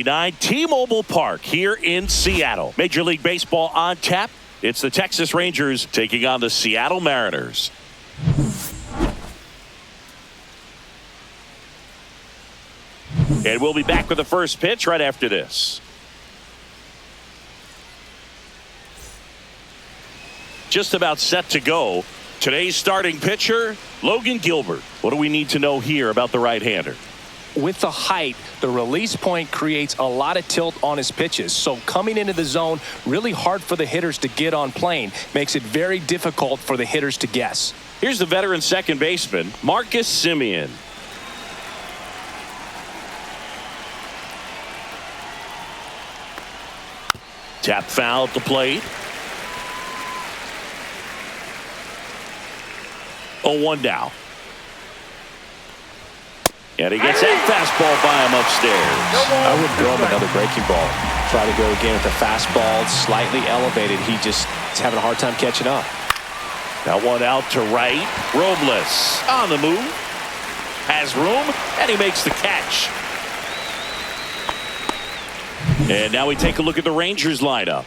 T-Mobile Park here in Seattle. Major League Baseball on tap. It's the Texas Rangers taking on the Seattle Mariners. And we'll be back with the first pitch right after this. Just about set to go. Today's starting pitcher, Logan Gilbert. What do we need to know here about the right-hander? With the height, the release point creates a lot of tilt on his pitches. So coming into the zone, really hard for the hitters to get on plane. Makes it very difficult for the hitters to guess. Here's the veteran second baseman, Marcus Semien. Tap foul at the plate. 0-1 down. And he gets that fastball by him upstairs. I would throw him another breaking ball. Try to go again with the fastball, slightly elevated. He just is having a hard time catching up. That one out to right. Robles on the move. Has room, and he makes the catch. And now we take a look at the Rangers lineup.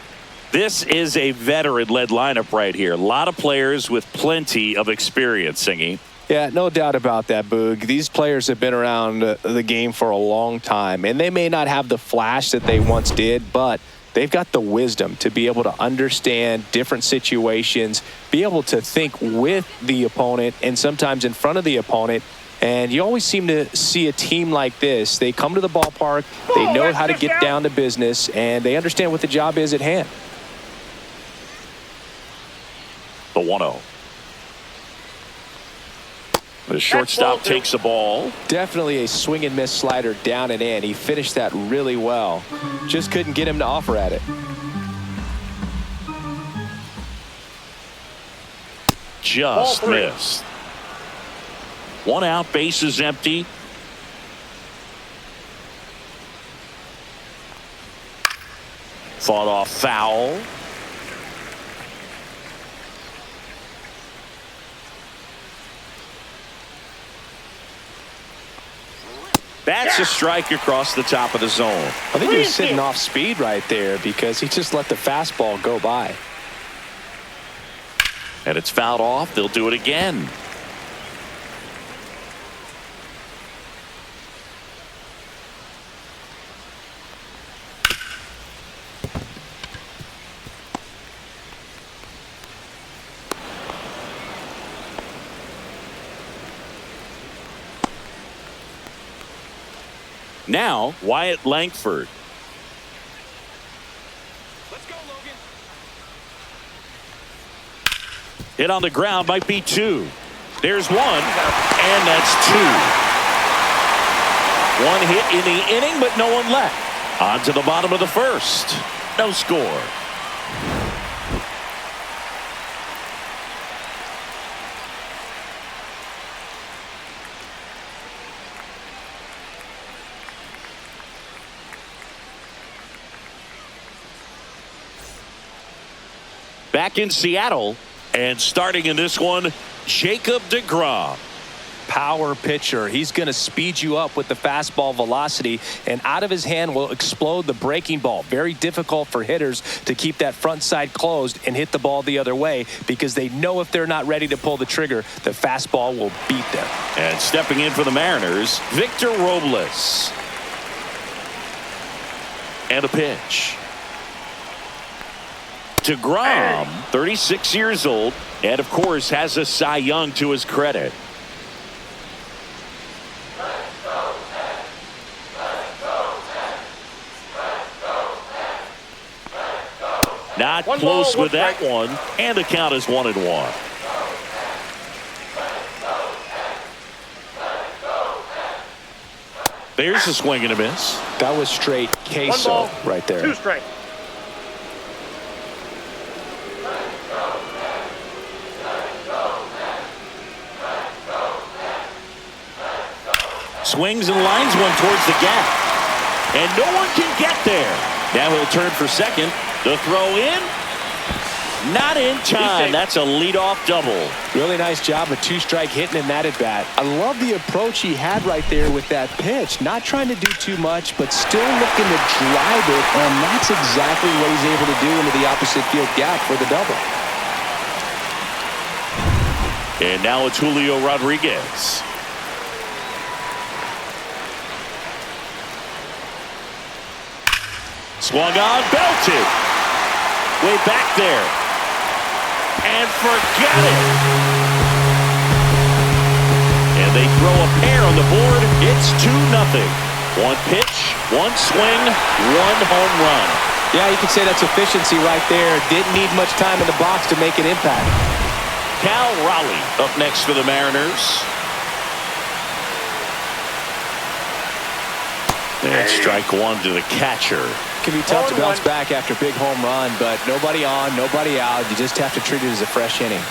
This is a veteran-led lineup right here. A lot of players with plenty of experience, Singy. Yeah, no doubt about that, Boog. These players have been around the game for a long time, and they may not have the flash that they once did, but they've got the wisdom to be able to understand different situations, be able to think with the opponent and sometimes in front of the opponent. And you always seem to see a team like this. They come to the ballpark, they know how to get down to business, and they understand what the job is at hand. The 1-0. The shortstop takes the ball. Definitely a swing and miss slider down and in. He finished that really well. Just couldn't get him to offer at it. Just missed. One out, base is empty. Fought off foul. That's a strike across the top of the zone. I think he was sitting off speed right there because he just let the fastball go by. And it's fouled off. They'll do it again. Now, Wyatt Langford. Let's go, Logan. Hit on the ground, might be two. There's one, and that's two. One hit in the inning, but no one left. On to the bottom of the first. No score. Back in Seattle, and starting in this one, Jacob deGrom. Power pitcher. He's going to speed you up with the fastball velocity, and out of his hand will explode the breaking ball. Very difficult for hitters to keep that front side closed and hit the ball the other way because they know if they're not ready to pull the trigger, the fastball will beat them. And stepping in for the Mariners, Victor Robles. And a pitch. deGrom, 36 years old, and of course has a Cy Young to his credit. Not close with that one, and the count is 1-1. There's a swing and a miss. That was straight queso right there. 2 strikes. Swings and lines one towards the gap. And no one can get there. Now he'll turn for second. The throw in. Not in time. That's a leadoff double. Really nice job of two-strike hitting in that at-bat. I love the approach he had right there with that pitch. Not trying to do too much, but still looking to drive it, and that's exactly what he's able to do into the opposite field gap for the double. And now it's Julio Rodriguez. Swung on, belted. Way back there. And forget it. And they throw a pair on the board. It's 2-0. One pitch, one swing, one home run. Yeah, you could say that's efficiency right there. Didn't need much time in the box to make an impact. Cal Raleigh up next for the Mariners. And strike one to the catcher. Can be tough to bounce back after a big home run, but nobody on, nobody out. You just have to treat it as a fresh inning.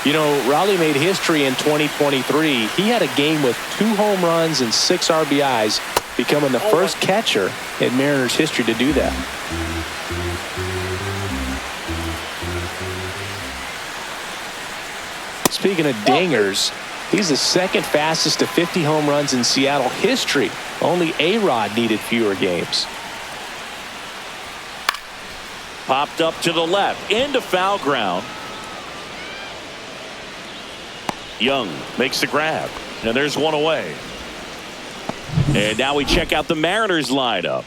You know, Raleigh made history in 2023. He had a game with 2 home runs and 6 RBIs, becoming the first catcher in Mariners history to do that. Speaking of dingers, he's the second fastest to 50 home runs in Seattle history. Only A-Rod needed fewer games. Popped up to the left, into foul ground. Young makes the grab, and there's one away. And now we check out the Mariners lineup.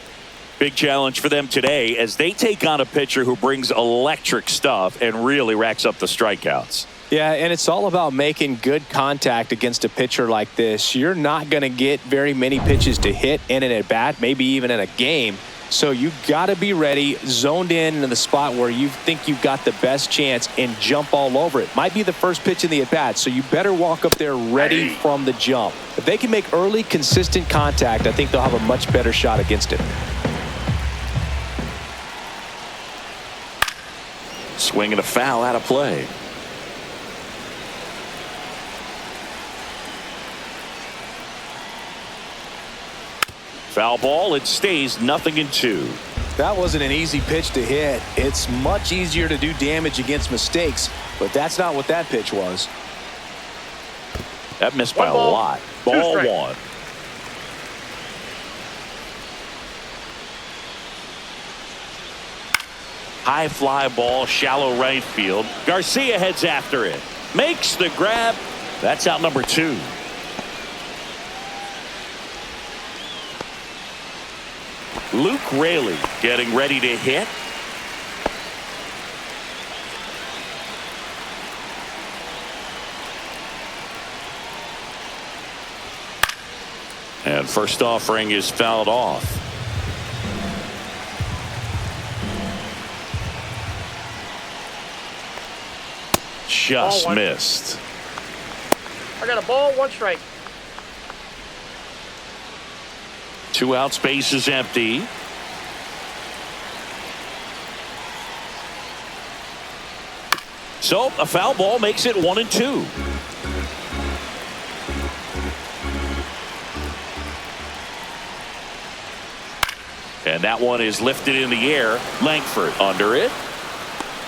Big challenge for them today as they take on a pitcher who brings electric stuff and really racks up the strikeouts. Yeah, and it's all about making good contact against a pitcher like this. You're not going to get very many pitches to hit in an at-bat, maybe even in a game. So you got to be ready, zoned in the spot where you think you've got the best chance and jump all over it. Might be the first pitch in the at-bat, so you better walk up there ready from the jump. If they can make early, consistent contact, I think they'll have a much better shot against it. Swing and a foul out of play. Foul ball. It stays 0-2. That wasn't an easy pitch to hit. It's much easier to do damage against mistakes, but that's not what that pitch was. That missed by a lot. Ball 1. High fly ball, shallow right field. Garcia heads after it. Makes the grab. That's out number 2. Luke Raley getting ready to hit. And first offering is fouled off. Just missed. I got a ball, 1 strike. 2 outs, base is empty. So a foul ball makes it 1-2. And that one is lifted in the air. Langford under it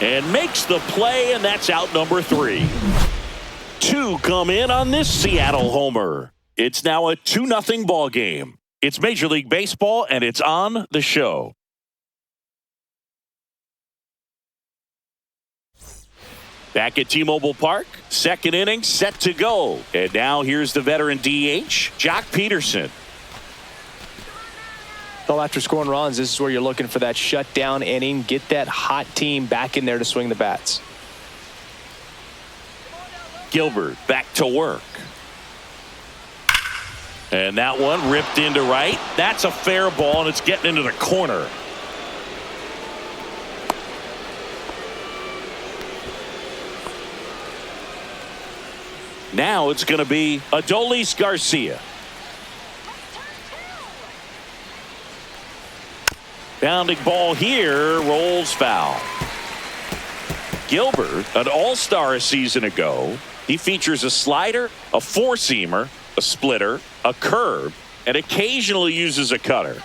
and makes the play, and that's out number 3. 2 come in on this Seattle homer. It's now a 2-0 ball game. It's Major League Baseball, and it's on the show. Back at T-Mobile Park, second inning set to go. And now here's the veteran DH, Jock Peterson. Well, after scoring runs, this is where you're looking for that shutdown inning. Get that hot team back in there to swing the bats. Gilbert back to work. And that one ripped into right. That's a fair ball, and it's getting into the corner. Now it's going to be Adolis Garcia. Bounding ball here, rolls foul. Gilbert, an all-star a season ago. He features a slider, a four-seamer, a splitter, a curve, and occasionally uses a cutter.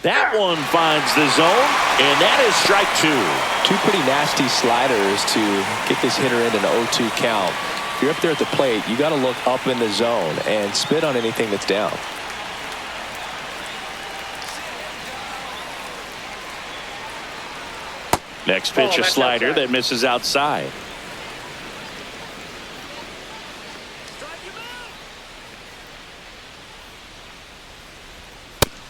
That one finds the zone, and that is strike two. Two pretty nasty sliders to get this hitter in an 0-2 count. If you're up there at the plate, you got to look up in the zone and spit on anything that's down. Next pitch, a slider that misses outside.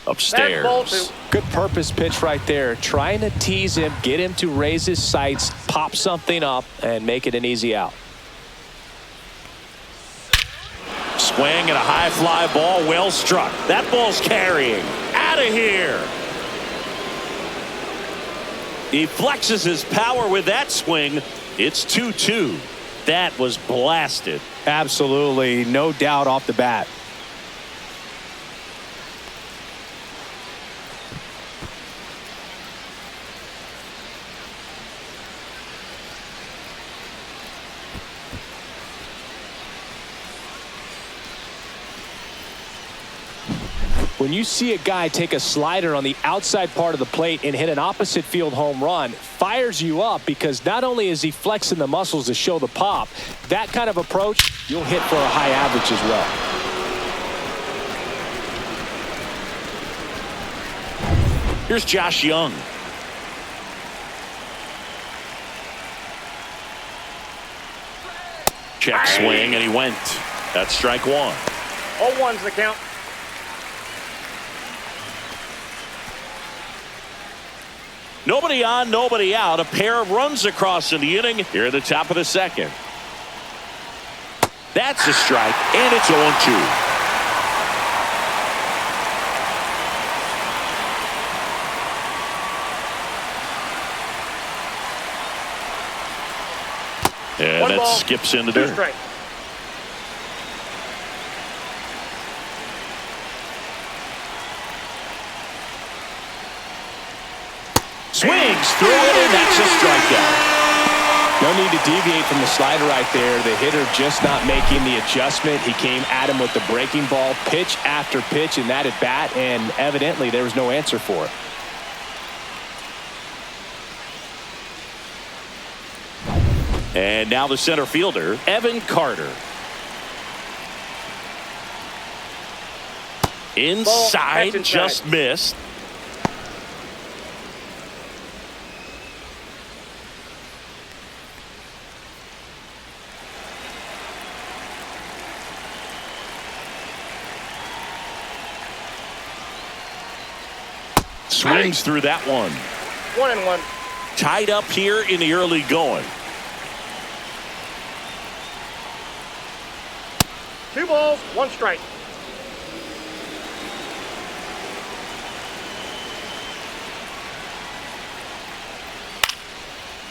Upstairs. Good purpose pitch right there. Trying to tease him, get him to raise his sights, pop something up, and make it an easy out. Swing and a high fly ball, well struck. That ball's carrying. Out of here. He flexes his power with that swing. It's 2-2. That was blasted. Absolutely, no doubt off the bat. When you see a guy take a slider on the outside part of the plate and hit an opposite field home run, fires you up because not only is he flexing the muscles to show the pop, that kind of approach, you'll hit for a high average as well. Here's Josh Young. Check swing, and he went. That's strike one. 0-1's the count. Nobody on, nobody out. A pair of runs across in the inning here at the top of the second. That's a strike, and it's 0-2. And that skips into dirt. Strike. Swings through it, and that's a strikeout. No need to deviate from the slider right there. The hitter just not making the adjustment. He came at him with the breaking ball, pitch after pitch in that at bat, and evidently there was no answer for it. And now the center fielder, Evan Carter. Inside, just missed. Swings through that one. 1-1. Tied up here in the early going. 2 balls, 1 strike.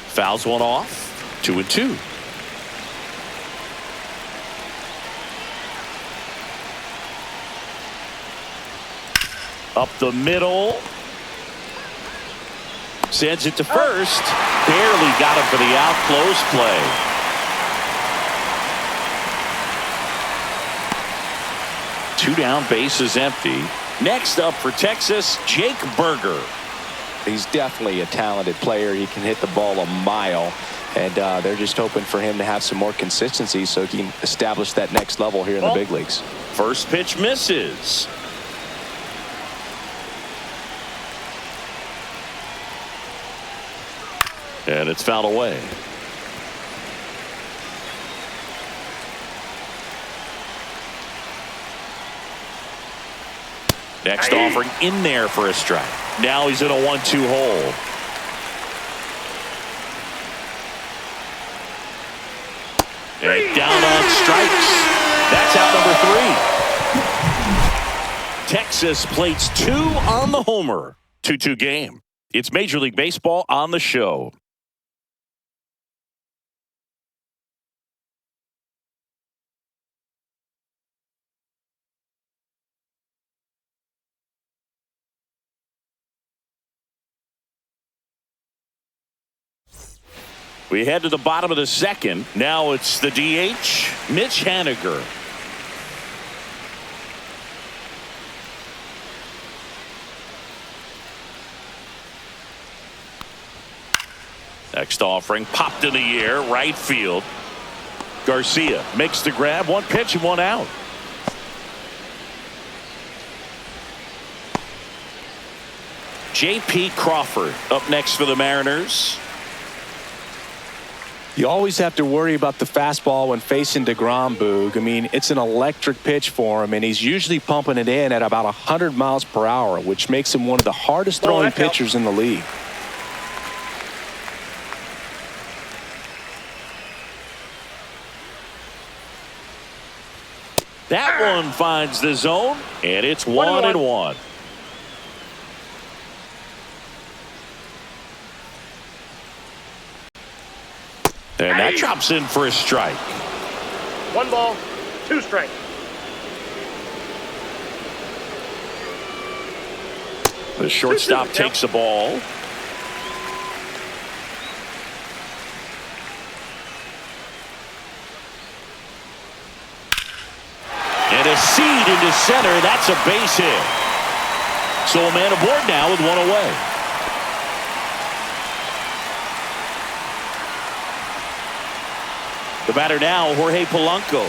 Fouls one off. 2-2. Up the middle. Sends it to first. Barely got him for the out. Close play. Two down, bases empty. Next up for Texas, Jake Berger. He's definitely a talented player. He can hit the ball a mile, and they're just hoping for him to have some more consistency so he can establish that next level here in the big leagues. First pitch misses. And it's fouled away. Next offering in there for a strike. Now he's in a 1-2 hole. And down on strikes. That's out number 3. Texas plates 2 on the homer. 2-2 game. It's Major League Baseball on the show. We head to the bottom of the second. Now it's the DH, Mitch Haniger. Next offering popped in the air, right field. Garcia makes the grab, one pitch and one out. J.P. Crawford up next for the Mariners. You always have to worry about the fastball when facing DeGrom, Boog. I mean, it's an electric pitch for him, and he's usually pumping it in at about 100 miles per hour, which makes him one of the hardest throwing pitchers in the league. That one finds the zone, and it's 1-1. And that drops in for a strike. 1 ball, 2 strikes. The shortstop takes the ball. And a seed into center. That's a base hit. So a man aboard now with one away. The batter now, Jorge Polanco.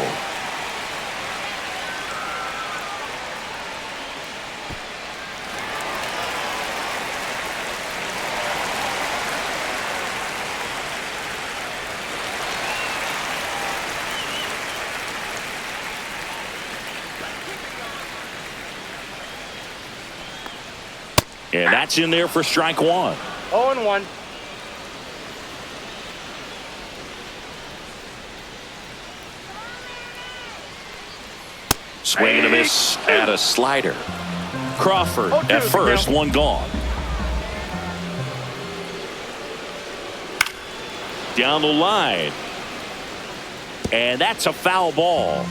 And that's in there for strike one. 0-1. Swing and a miss at a slider. Crawford at first, one gone. Down the line. And that's a foul ball.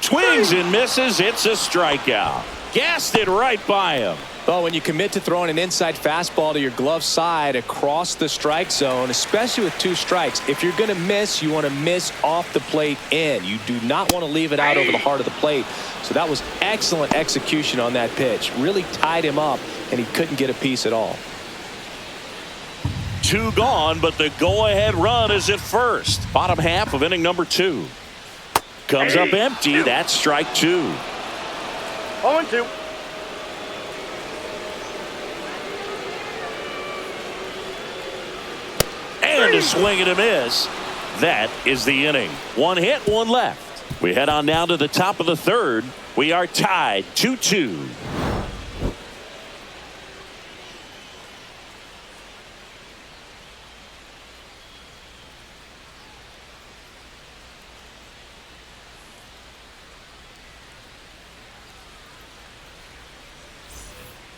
Swings and misses. It's a strikeout. Gassed it right by him. Well, when you commit to throwing an inside fastball to your glove side across the strike zone, especially with 2 strikes, if you're going to miss, you want to miss off the plate in. You do not want to leave it out over the heart of the plate. So that was excellent execution on that pitch. Really tied him up, and he couldn't get a piece at all. 2 gone, but the go-ahead run is at first. Bottom half of inning number 2. Comes up empty. That's strike 2. 0-2. And a swing and a miss. That is the inning. 1 hit, 1 left. We head on down to the top of the 3rd. We are tied 2-2.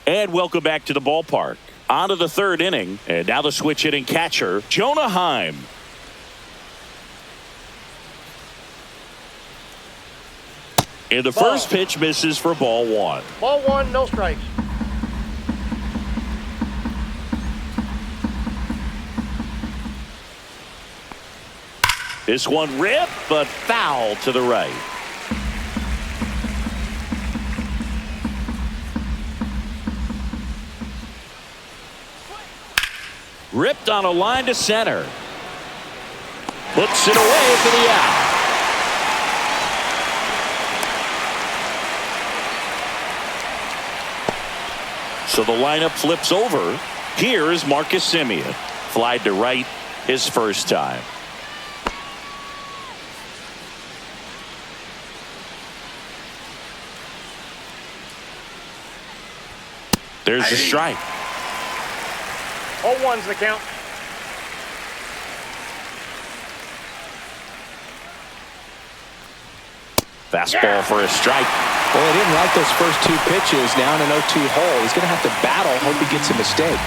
And welcome back to the ballpark. On to the 3rd inning. And now the switch hitting catcher, Jonah Heim. And the first pitch misses for ball 1. Ball 1, no strikes. This one ripped, but foul to the right. Ripped on a line to center. Puts it away for the out. So the lineup flips over. Here is Marcus Semien. Flied to right his first time. There's the strike. 0-1's the count. Fastball for a strike. Well, he didn't like those first 2 pitches. Now in an 0-2 hole. He's going to have to battle. Hope he gets a mistake.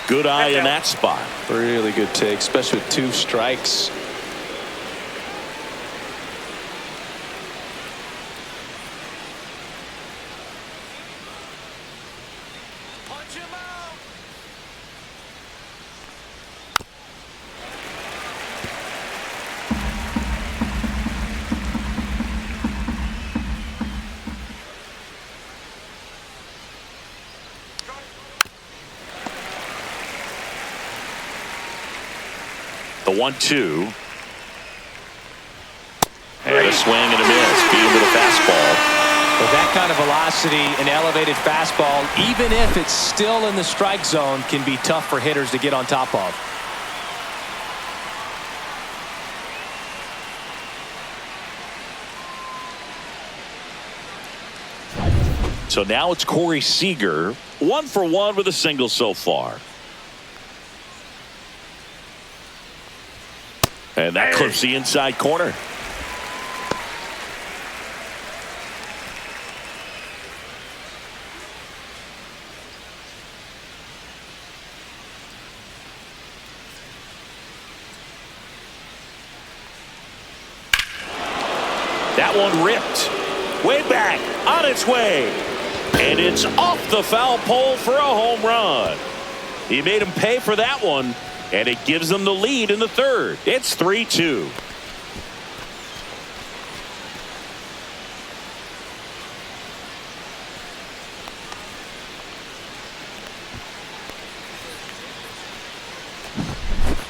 Good eye in that spot. Really good take, especially with 2 strikes. The 1-2. And a swing and a miss. Beat him with a fastball. With that kind of velocity, an elevated fastball, even if it's still in the strike zone, can be tough for hitters to get on top of. So now it's Corey Seager, 1 for 1 with a single so far. And that clips the inside corner. That one ripped. Way back. On its way. And it's off the foul pole for a home run. He made him pay for that one. And it gives them the lead in the third. It's 3-2.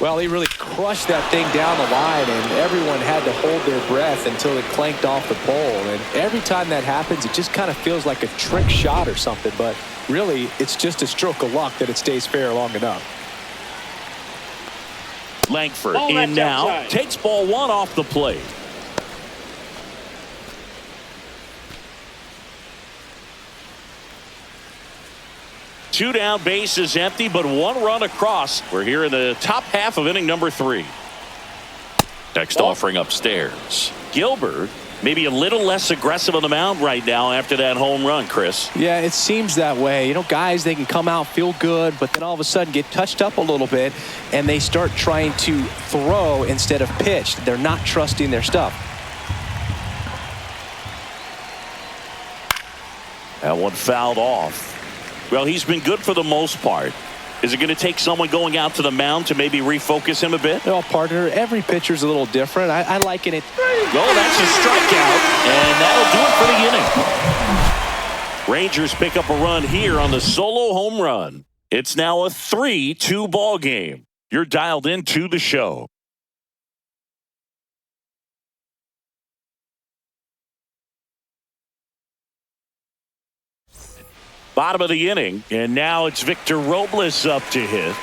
Well, he really crushed that thing down the line, and everyone had to hold their breath until it clanked off the pole. And every time that happens, it just kind of feels like a trick shot or something. But really, it's just a stroke of luck that it stays fair long enough. Langford in now. Outside. Takes ball 1 off the plate. Two down, base is empty, but 1 run across. We're here in the top half of inning number 3. Next offering upstairs. Gilbert maybe a little less aggressive on the mound right now after that home run, Chris. Yeah, it seems that way. You know, guys, they can come out, feel good, but then all of a sudden get touched up a little bit, and they start trying to throw instead of pitch. They're not trusting their stuff. That one fouled off. Well, he's been good for the most part. Is it going to take someone going out to the mound to maybe refocus him a bit? Well, partner, every pitcher's a little different. I liken it. Oh, that's a strikeout, and that'll do it for the inning. Rangers pick up a run here on the solo home run. It's now a 3-2 ball game. You're dialed into the show. Bottom of the inning, and now it's Victor Robles up to hit.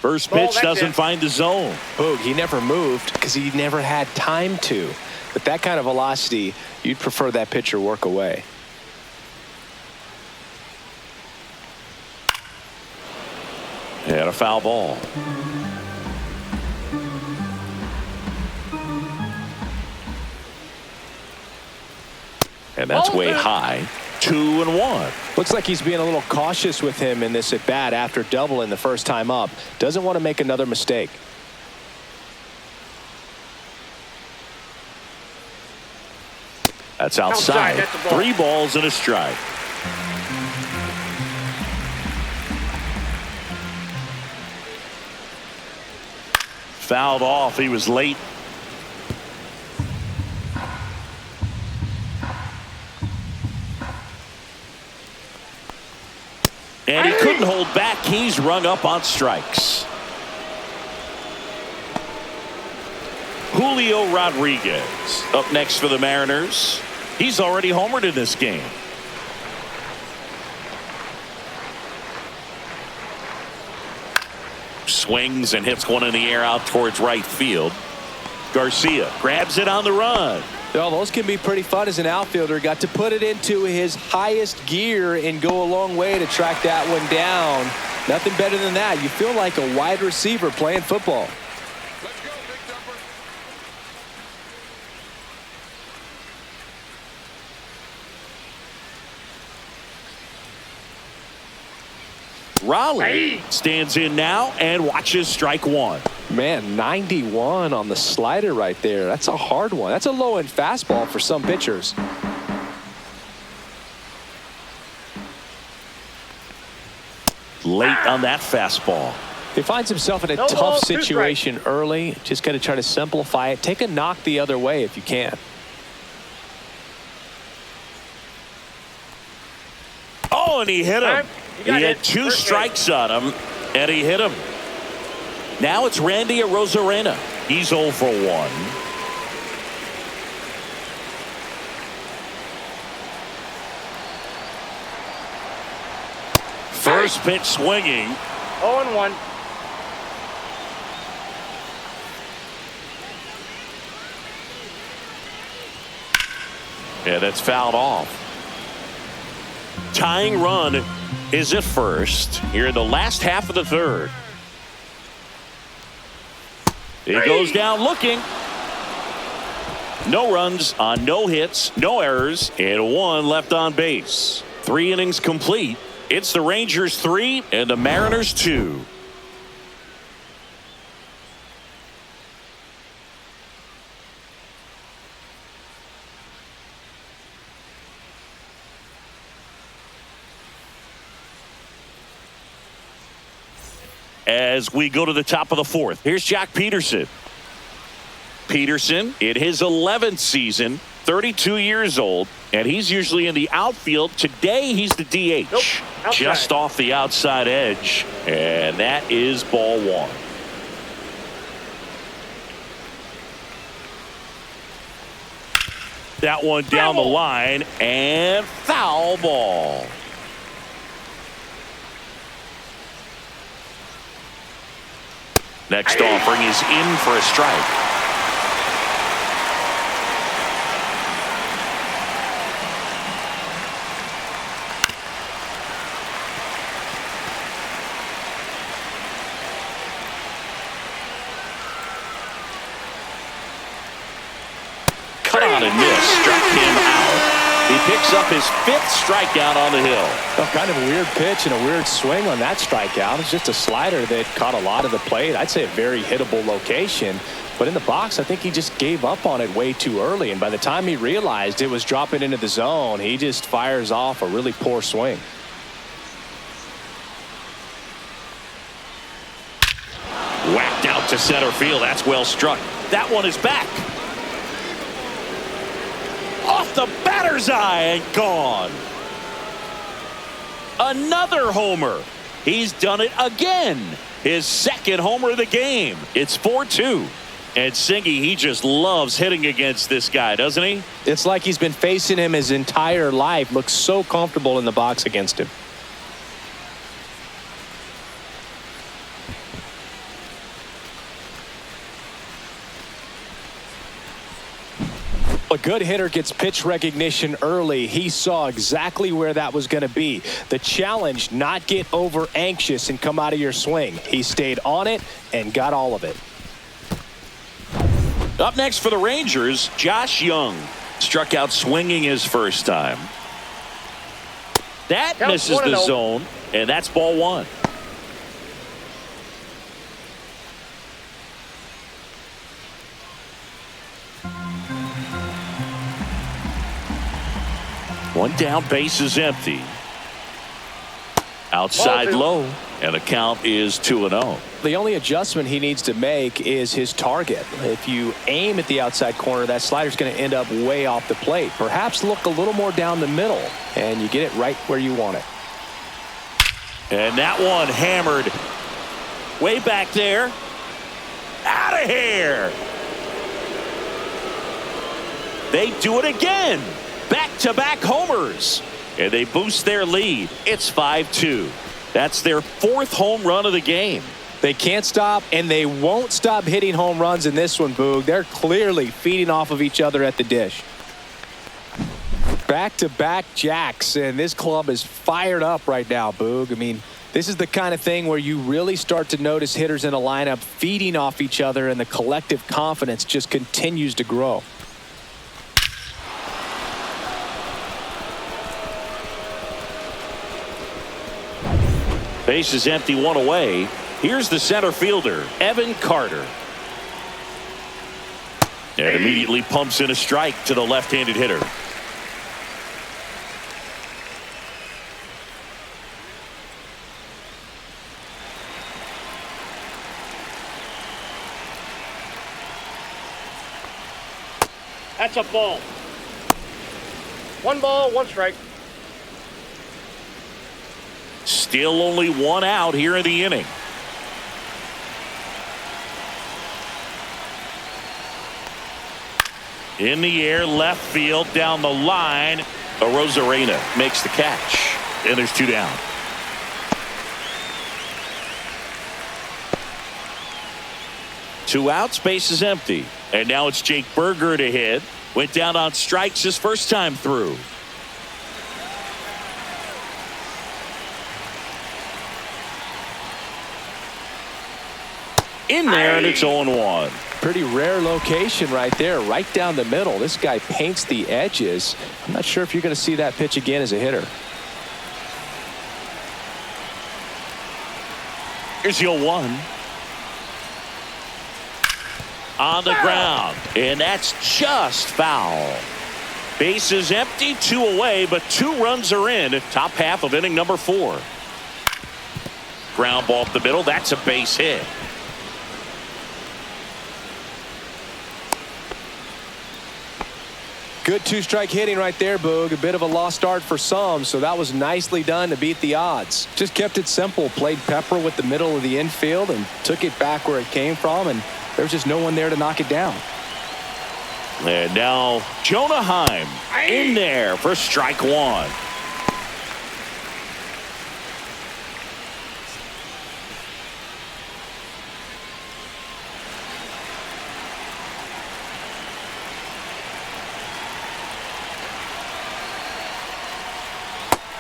First pitch doesn't find the zone. Boog, he never moved because he never had time to. But that kind of velocity, you'd prefer that pitcher work away. And a foul ball. And that's way high. 2-1. Looks like he's being a little cautious with him in this at bat after doubling the first time up. Doesn't want to make another mistake. That's outside. 3 balls and a strike. Fouled off. He was late. And he couldn't hold back. He's rung up on strikes. Julio Rodriguez up next for the Mariners. He's already homered in this game. Swings and hits one in the air out towards right field. Garcia grabs it on the run. Well, those can be pretty fun as an outfielder. Got to put it into his highest gear and go a long way to track that one down. Nothing better than that. You feel like a wide receiver playing football. Let's go, Big Dumper. Raleigh stands in now and watches strike 1. Man, 91 on the slider right there. That's a hard one. That's a low-end fastball for some pitchers. Late on that fastball. He finds himself in a tough situation early. Just got to try to simplify it. Take a knock the other way if you can. Oh, Oh, and he hit him. He got had hit. 2 First strikes on him, and he hit him. Now it's Randy Arozarena. He's 0 for 1. First pitch swinging. 0-1. Yeah, that's fouled off. Tying run is at first here in the last half of the third. He goes down looking. No runs on no hits, no errors, and 1 left on base. 3 innings complete. It's the Rangers 3 and the Mariners 2. As we go to the top of the 4th, here's Jack Peterson. Peterson in his 11th season, 32 years old, and he's usually in the outfield. Today he's the DH. Nope, outside. Just off the outside edge, and that is ball 1. That one down the line, and foul ball. Next offering is in for a strike. Cut on and miss. Struck him out. He picks up his 5th strikeout on the hill. Oh, kind of a weird pitch and a weird swing on that strikeout. It's just a slider that caught a lot of the plate. I'd say a very hittable location. But in the box, I think he just gave up on it way too early. And by the time he realized it was dropping into the zone, he just fires off a really poor swing. Whacked out to center field. That's well struck. That one is back. Off the batter's eye and gone. Another homer. He's done it again. His 2nd homer of the game. It's 4-2. And Singy, he just loves hitting against this guy, doesn't he? It's like he's been facing him his entire life. Looks so comfortable in the box against him. A good hitter gets pitch recognition early. He saw exactly where that was going to be. The challenge, not get over anxious and come out of your swing. He stayed on it and got all of it. Up next for the Rangers, Josh Young. Struck out swinging his first time. That misses the zone, and that's ball 1. One down, base is empty. Outside low, and the count is 2-0. The only adjustment he needs to make is his target. If you aim at the outside corner, that slider's going to end up way off the plate. Perhaps look a little more down the middle, and you get it right where you want it. And that one hammered way back there. Out of here. They do it again. Back-to-back homers. And they boost their lead. It's 5-2. That's their 4th home run of the game. They can't stop, and they won't stop hitting home runs in this one, Boog. They're clearly feeding off of each other at the dish. Back-to-back jacks, and this club is fired up right now, Boog. I mean, this is the kind of thing where you really start to notice hitters in a lineup feeding off each other, and the collective confidence just continues to grow. Base is empty, 1 away. Here's the center fielder, Evan Carter. And immediately pumps in a strike to the left-handed hitter. That's a ball. 1 ball, 1 strike. Still only one out here in the inning. In the air, left field, down the line. Arozarena makes the catch. And there's 2 down. Two outs, base is empty. And now it's Jake Berger to hit. Went down on strikes his first time through. In there, and it's 0-1. Pretty rare location right there, right down the middle. This guy paints the edges. I'm not sure if you're going to see that pitch again as a hitter. Here's the 0-1. On the ground, and that's just foul. Base is empty, 2 away, but 2 runs are in. Top half of inning number 4. Ground ball up the middle. That's a base hit. Good 2-strike hitting right there, Boog. A bit of a lost start for some, so that was nicely done to beat the odds. Just kept it simple, played pepper with the middle of the infield and took it back where it came from, and there was just no one there to knock it down. And now Jonah Heim in there for strike 1.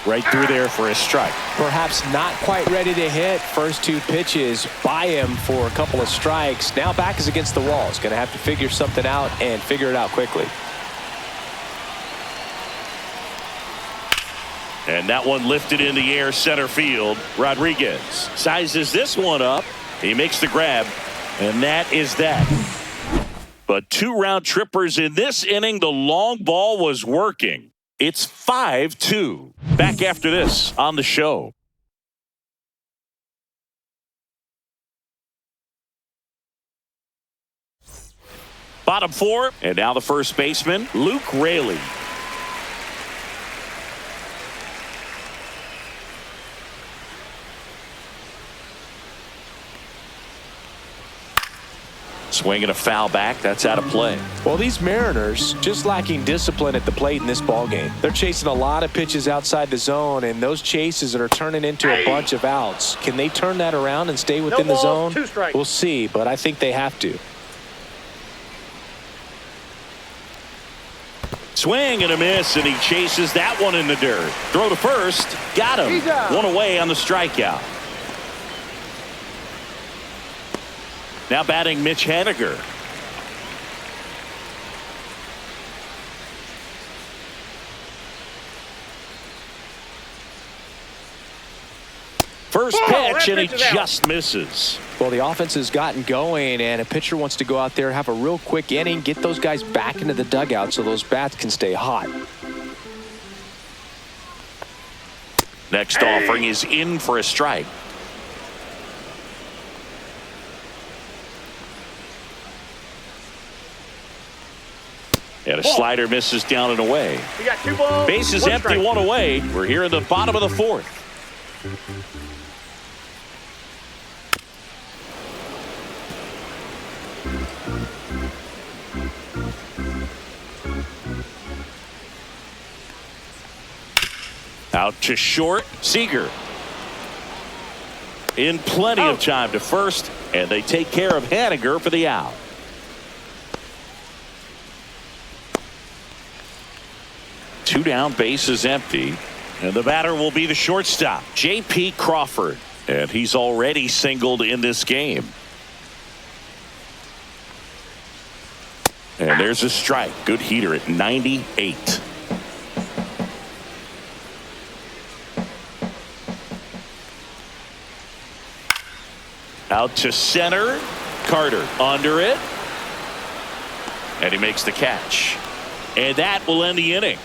Right through there for a strike. Perhaps not quite ready to hit. First 2 pitches by him for a couple of strikes. Now back is against the wall. He's going to have to figure something out and figure it out quickly. And that one lifted in the air, center field. Rodriguez sizes this one up. He makes the grab, and that is that. But 2 round trippers in this inning. The long ball was working. It's 5-2. Back after this on the show. Bottom 4, and now the first baseman, Luke Raley. Swinging a foul back. That's out of play. Well, these Mariners just lacking discipline at the plate in this ballgame. They're chasing a lot of pitches outside the zone, and those chases are turning into a bunch of outs. Can they turn that around and stay within the zone? 2 strikes. We'll see, but I think they have to. Swing and a miss, and he chases that one in the dirt. Throw to first. Got him. One away on the strikeout. Now batting Mitch Haniger. First pitch, and he just misses. Well, the offense has gotten going, and a pitcher wants to go out there, have a real quick inning, get those guys back into the dugout so those bats can stay hot. Next offering is in for a strike. And a slider misses down and away. We got 2 balls. Base is 1 empty, strike. 1 away. We're here in the bottom of the 4th. Out to short, Seager. In plenty of time to first, and they take care of Haniger for the out. Two down, base is empty, and the batter will be the shortstop, J.P. Crawford, and he's already singled in this game. And there's a strike. Good heater at 98. Out to center. Carter under it. And he makes the catch. And that will end the inning.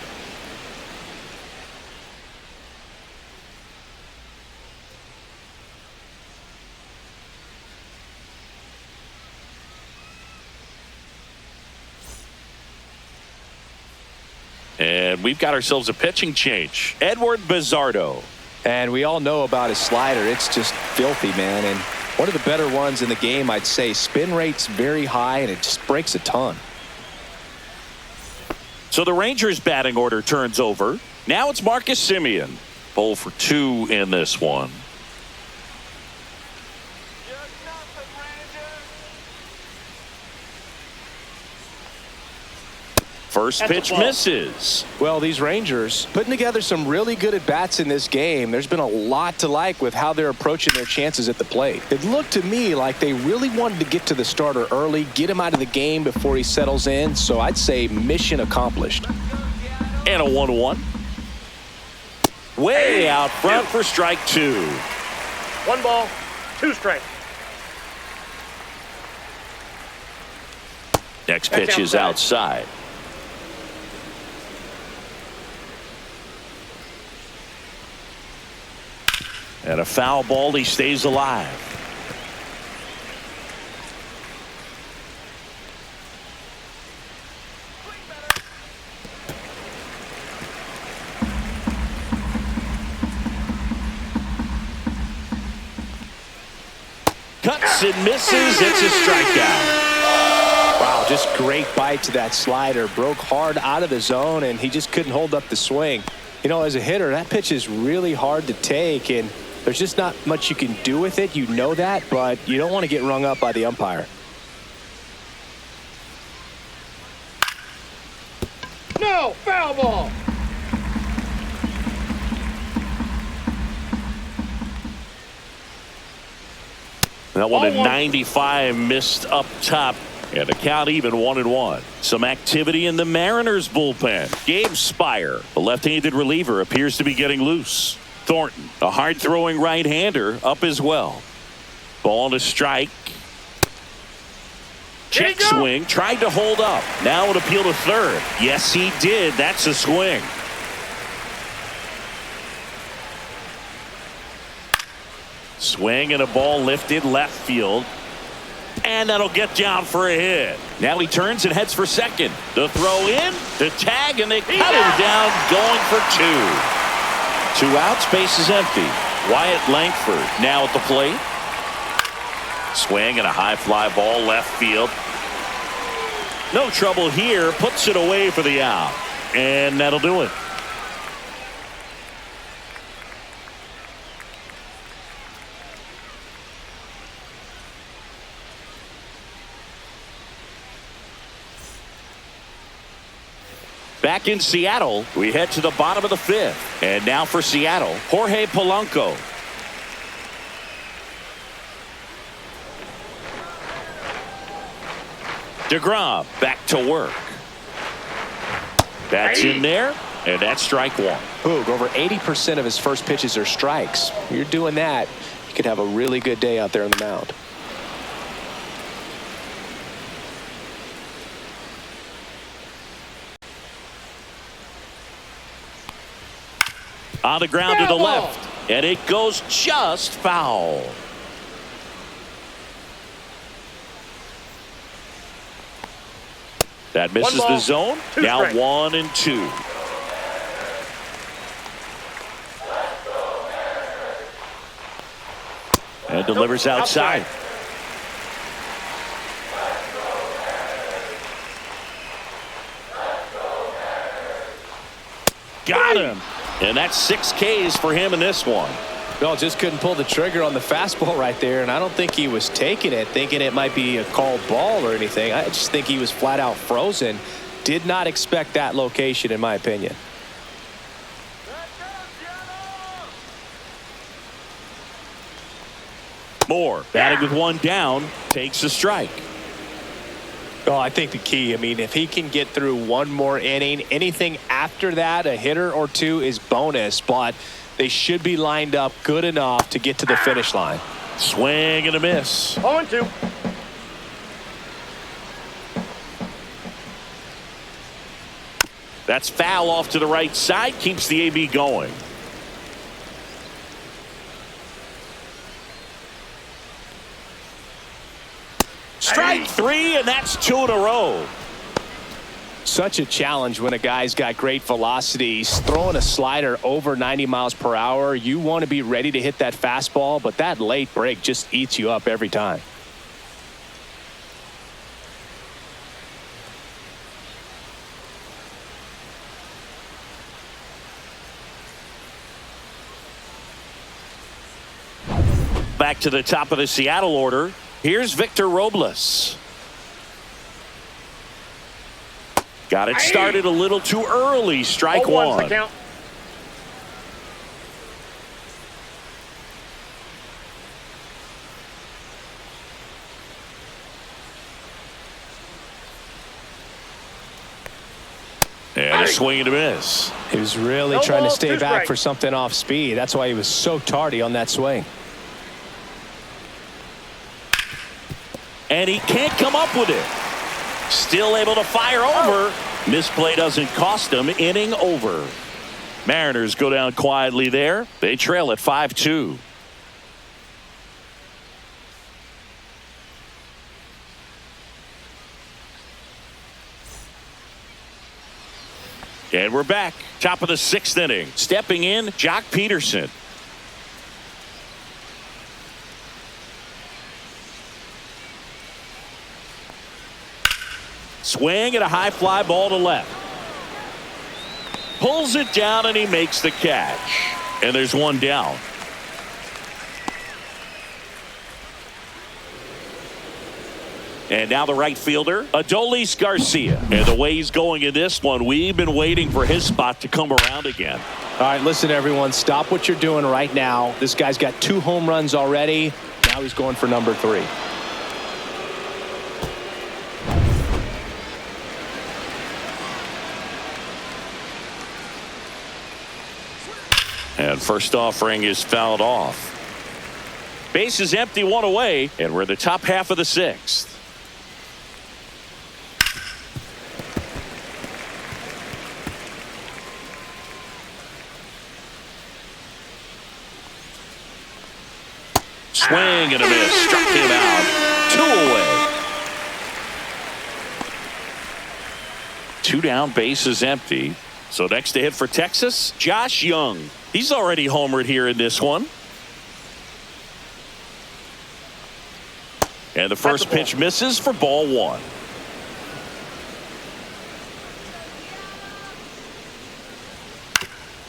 And we've got ourselves a pitching change. Edward Bizzardo And we all know about his slider. It's just filthy, man. And one of the better ones in the game, I'd say. Spin rate's very high, and it just breaks a ton. So the Rangers batting order turns over. Now it's Marcus Semien. 0 for 2 in this one. First pitch misses. Well, these Rangers putting together some really good at-bats in this game. There's been a lot to like with how they're approaching their chances at the plate. It looked to me like they really wanted to get to the starter early, get him out of the game before he settles in. So I'd say mission accomplished. And a 1-1. Way out front for strike 2. 1 ball, 2 strikes. Next pitch is outside. And a foul ball. He stays alive. Cuts and misses. It's a strikeout. Wow, just great bite to that slider. Broke hard out of the zone, and he just couldn't hold up the swing. You know, as a hitter, that pitch is really hard to take, and there's just not much you can do with it. You know that, but you don't want to get rung up by the umpire. No, foul ball. That one at 95 missed up top. And the count even 1-1. Some activity in the Mariners bullpen. Gabe Spire, the left-handed reliever, appears to be getting loose. Thornton, a hard-throwing right-hander, up as well. Ball to strike. Check swing, tried to hold up. Now an appeal to third. Yes, he did. That's a swing. Swing and a ball lifted left field. And that'll get down for a hit. Now he turns and heads for second. The throw in, the tag, and they cut him down going for 2. 2 outs, base is empty. Wyatt Langford now at the plate. Swing and a high fly ball left field. No trouble here. Puts it away for the out. And that'll do it. Back in Seattle, we head to the bottom of the 5th. And now for Seattle, Jorge Polanco. DeGrom back to work. That's in there, and that's strike 1. Boog, over 80% of his first pitches are strikes. You're doing that, you could have a really good day out there on the mound. On the ground to the left, and it goes just foul. That misses the zone. Now 1-2. And delivers outside. Got him. And that's 6 Ks for him in this one. No, just couldn't pull the trigger on the fastball right there, and I don't think he was taking it, thinking it might be a called ball or anything. I just think he was flat out frozen. Did not expect that location, in my opinion. Moore batting with 1 down, takes a strike. Oh, I think the key, I mean, if he can get through 1 more inning, anything after that, a hitter or 2 is bonus, but they should be lined up good enough to get to the finish line. Swing and a miss. 0-2. That's foul off to the right side, keeps the AB going. Strike 3, and that's 2 in a row. Such a challenge when a guy's got great velocity. He's throwing a slider over 90 miles per hour. You want to be ready to hit that fastball, but that late break just eats you up every time. Back to the top of the Seattle order. Here's Victor Robles. Got it started a little too early. Strike one. Count. And a swing and a miss. He was really trying to stay back for something off speed. That's why he was so tardy on that swing. And he can't come up with it. Still able to fire over. Misplay doesn't cost him. Inning over. Mariners go down quietly there. They trail at 5-2. And we're back. Top of the 6th inning. Stepping in, Jock Peterson. Swing and a high fly ball to left. Pulls it down and he makes the catch. And there's one down. And now the right fielder, Adolis Garcia. And the way he's going in this one, we've been waiting for his spot to come around again. All right, listen, everyone. Stop what you're doing right now. This guy's got 2 home runs already. Now he's going for number 3. And first offering is fouled off. Base is empty, 1 away, and we're in the top half of the 6th. Swing and a miss. Struck him out. 2 away. 2 down, base is empty. So next to hit for Texas, Josh Young. He's already homered here in this one. And the first pitch misses for ball 1.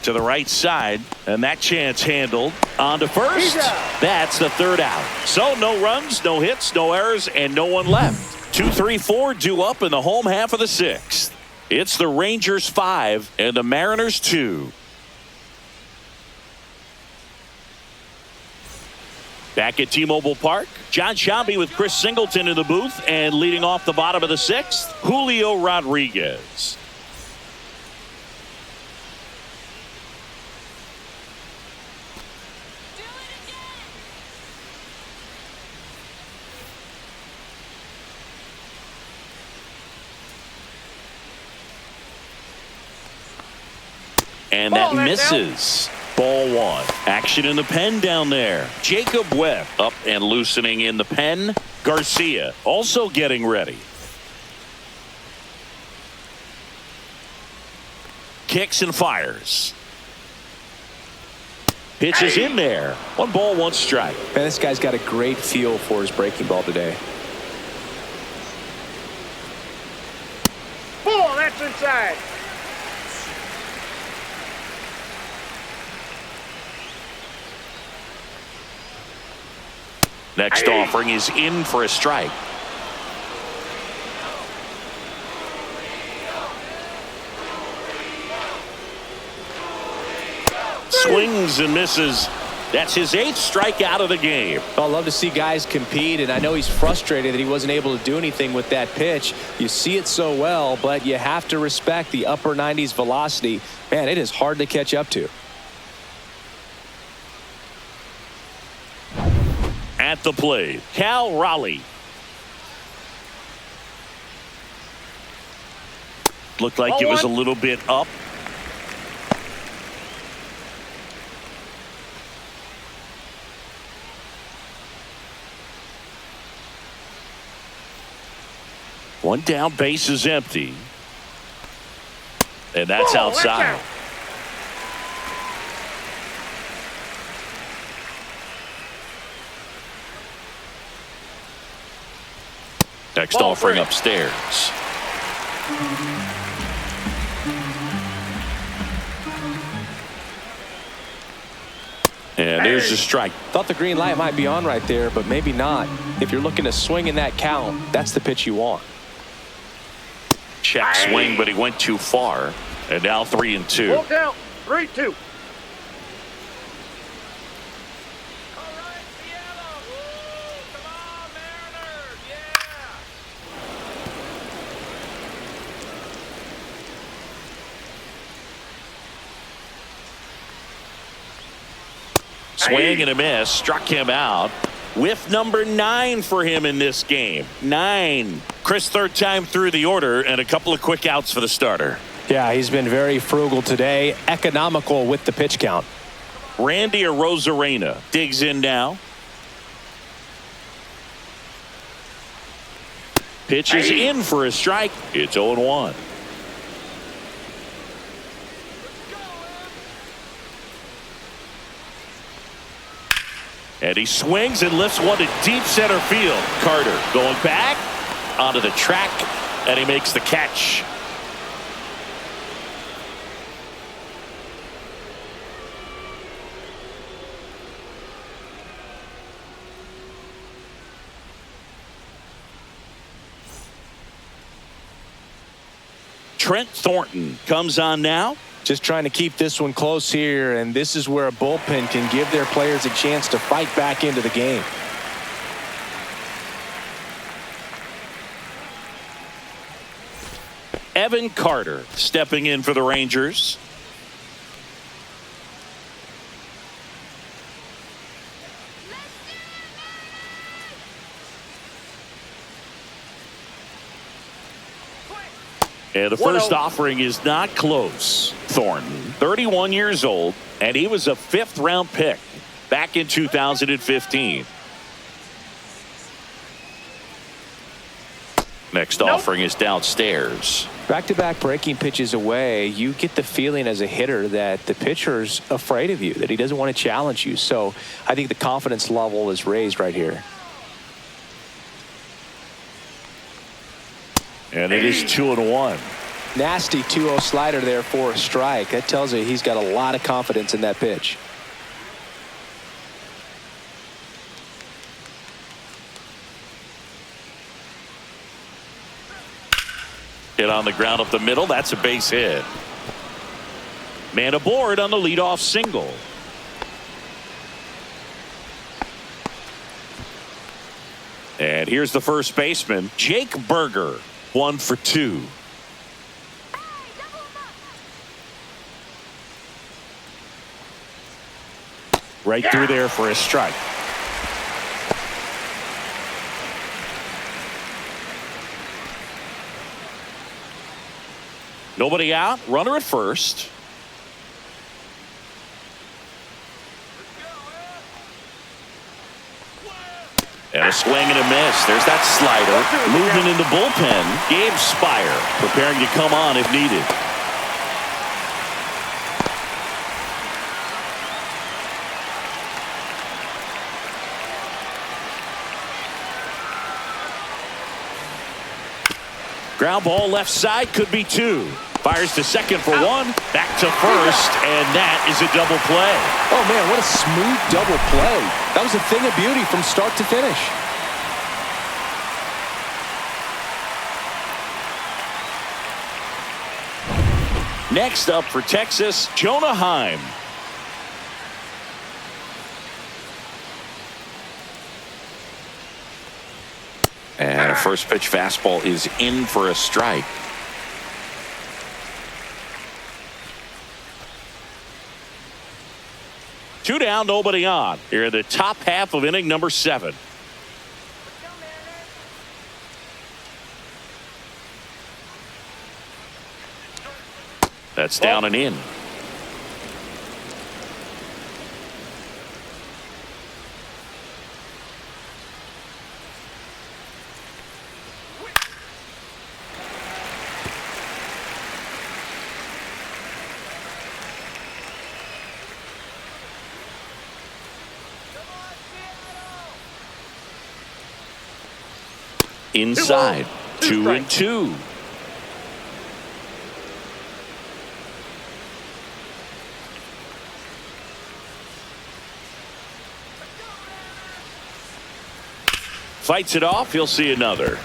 To the right side, and that chance handled. On to first. That's the 3rd out. So no runs, no hits, no errors, and no one left. 2, 3, 4 due up in the home half of the 6th. It's the Rangers 5 and the Mariners 2. Back at T-Mobile Park, John Sciambi with Chris Singleton in the booth, and leading off the bottom of the 6th, Julio Rodriguez. And that misses. Ball 1. Action in the pen down there. Jacob Webb up and loosening in the pen. Garcia also getting ready. Kicks and fires. Pitches in there. 1 ball, 1 strike. Man, this guy's got a great feel for his breaking ball today. Ball, that's inside. Next offering is in for a strike. Swings and misses. That's his 8th strikeout of the game. I love to see guys compete, and I know he's frustrated that he wasn't able to do anything with that pitch. You see it so well, but you have to respect the upper 90s velocity. Man, it is hard to catch up to. At the plate, Cal Raleigh. Looked like it was a little bit up. One down, base is empty. And that's Ball, that's outside. out. Next Ball offering three. upstairs. And there's a strike. Thought the green light might be on right there, but maybe not. If you're looking to swing in that count, that's the pitch you want. Check swing, but he went too far. And now 3-2. Full count. 3-2. Swing and a miss. Struck him out. Whiff number 9 for him in this game. 9. Chris, third time through the order, and a couple of quick outs for the starter. Yeah, he's been very frugal today. Economical with the pitch count. Randy Arozarena digs in now. Pitch is in for a strike. It's 0-1. And he swings and lifts one to deep center field. Carter going back onto the track, and he makes the catch. Trent Thornton comes on now. Just trying to keep this one close here, and this is where a bullpen can give their players a chance to fight back into the game. Evan Carter stepping in for the Rangers. And the first offering is not close. Thornton, 31 years old, and he was a 5th-round pick back in 2015. Next offering is downstairs. Back-to-back breaking pitches away, you get the feeling as a hitter that the pitcher's afraid of you, that he doesn't want to challenge you. So I think the confidence level is raised right here. And it is 2-1. Nasty 2-0 slider there for a strike. That tells you he's got a lot of confidence in that pitch. Hit on the ground up the middle. That's a base hit. Man aboard on the leadoff single. And here's the first baseman, Jake Berger, 1 for 2. Right through there for a strike. Nobody out. Runner at first. And a swing and a miss. There's that slider. Movement in the bullpen. Gabe Spire preparing to come on if needed. Ground ball left side, could be 2. Fires to second for 1. Back to first, and that is a double play. Oh, man, what a smooth double play. That was a thing of beauty from start to finish. Next up for Texas, Jonah Heim. And a first pitch fastball is in for a strike. Two down, nobody on. Here in the top half of inning number 7. That's down and in. inside. 2 2 2. Fights it off. He'll see another.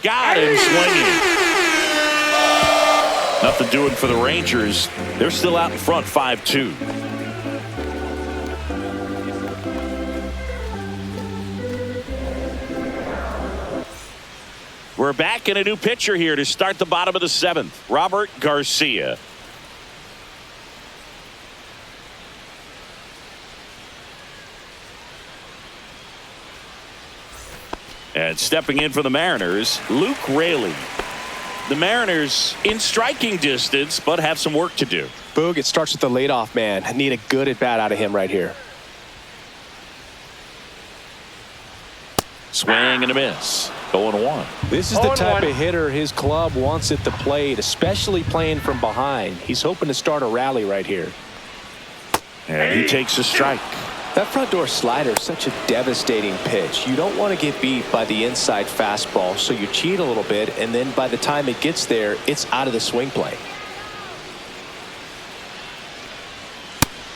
Got him swinging. Nothing doing for the Rangers. They're still out in front 5-2. We're back in a new pitcher here to start the bottom of the 7th. Robert Garcia. And stepping in for the Mariners, Luke Raley. The Mariners in striking distance, but have some work to do. Boog, it starts with the leadoff man. I need a good at bat out of him right here. Swing and a miss. 0-1. This is the type of hitter his club wants at the plate, especially playing from behind. He's hoping to start a rally right here. And he takes a strike. That front door slider is such a devastating pitch. You don't want to get beat by the inside fastball, so you cheat a little bit, and then by the time it gets there, it's out of the swing plane.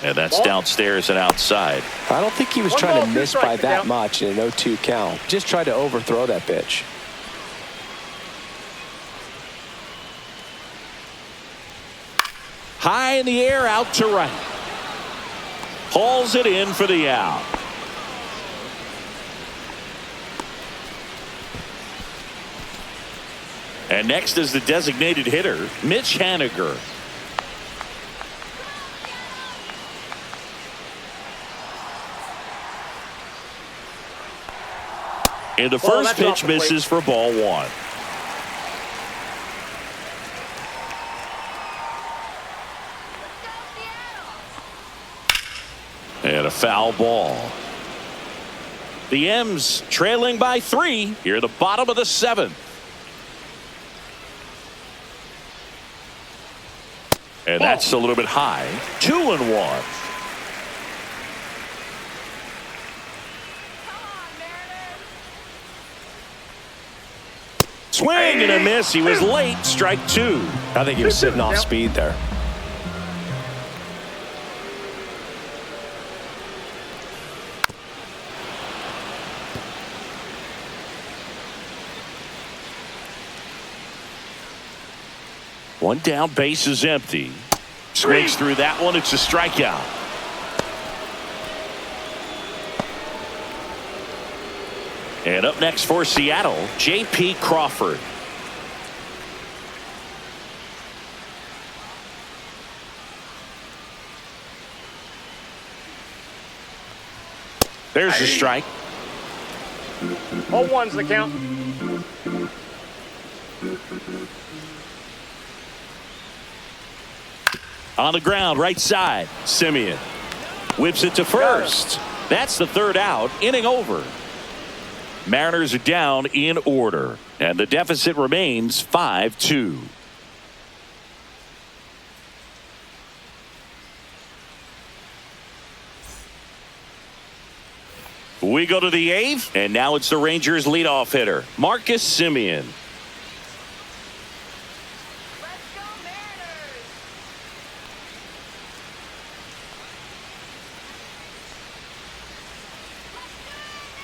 And that's downstairs and outside. I don't think he was trying to miss by that much in an 0-2 count. Just tried to overthrow that pitch. High in the air, out to right. Hauls it in for the out. And next is the designated hitter, Mitch Haniger. And the first pitch misses for ball 1. And a foul ball. The M's trailing by 3 here at the bottom of the 7th. And that's a little bit high. 2-1. Swing and a miss. He was late. Strike 2. I think he was sitting off speed there. One down, base is empty. Swings through that one. It's a strikeout. And up next for Seattle, J.P. Crawford. There's a strike. 0-1's the count. On the ground, right side. Simeon whips it to first. That's the 3rd out. Inning over. Mariners are down in order, and the deficit remains 5-2. We go to the 8th, and now it's the Rangers leadoff hitter, Marcus Simeon.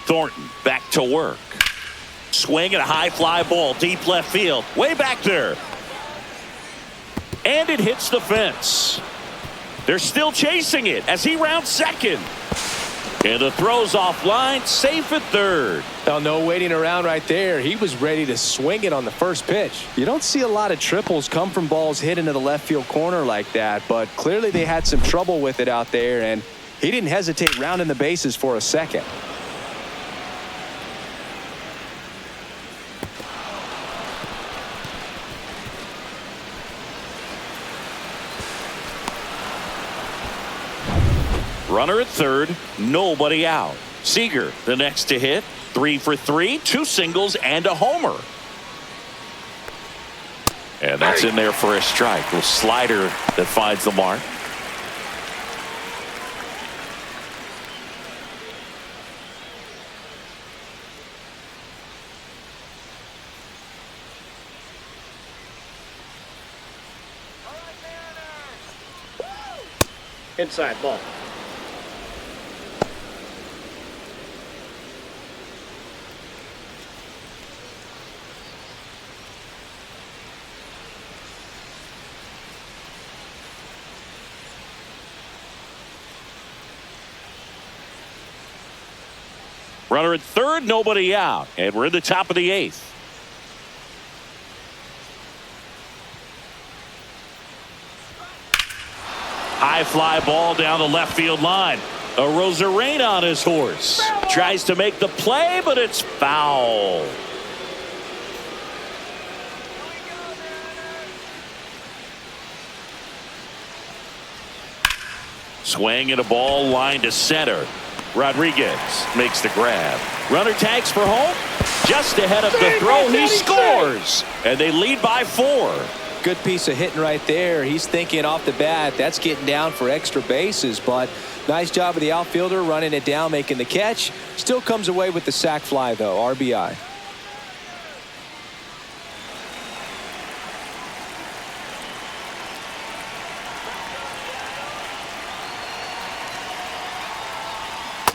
Thornton back to work. Swing and a high fly ball deep left field. Way back there. And it hits the fence. They're still chasing it as he rounds second. And the throw's offline, safe at 3rd. Oh, no waiting around right there. He was ready to swing it on the first pitch. You don't see a lot of triples come from balls hit into the left field corner like that, but clearly they had some trouble with it out there, and he didn't hesitate rounding the bases for a second. Runner at 3rd, nobody out. Seager, the next to hit. 3 for 3, 2 singles and a homer. And that's in there for a strike. A little slider that finds the mark. Inside ball. Runner at third, nobody out. And we're in the top of the eighth. High fly ball down the left field line. A Rosarena on his horse. Tries to make the play, but it's foul. Swing and a ball line to center. Rodriguez makes the grab. Runner tags for home. Just ahead of the throw, he scores. And they lead by 4. Good piece of hitting right there. He's thinking off the bat, that's getting down for extra bases, but nice job of the outfielder running it down, making the catch. Still comes away with the sac fly, though. RBI.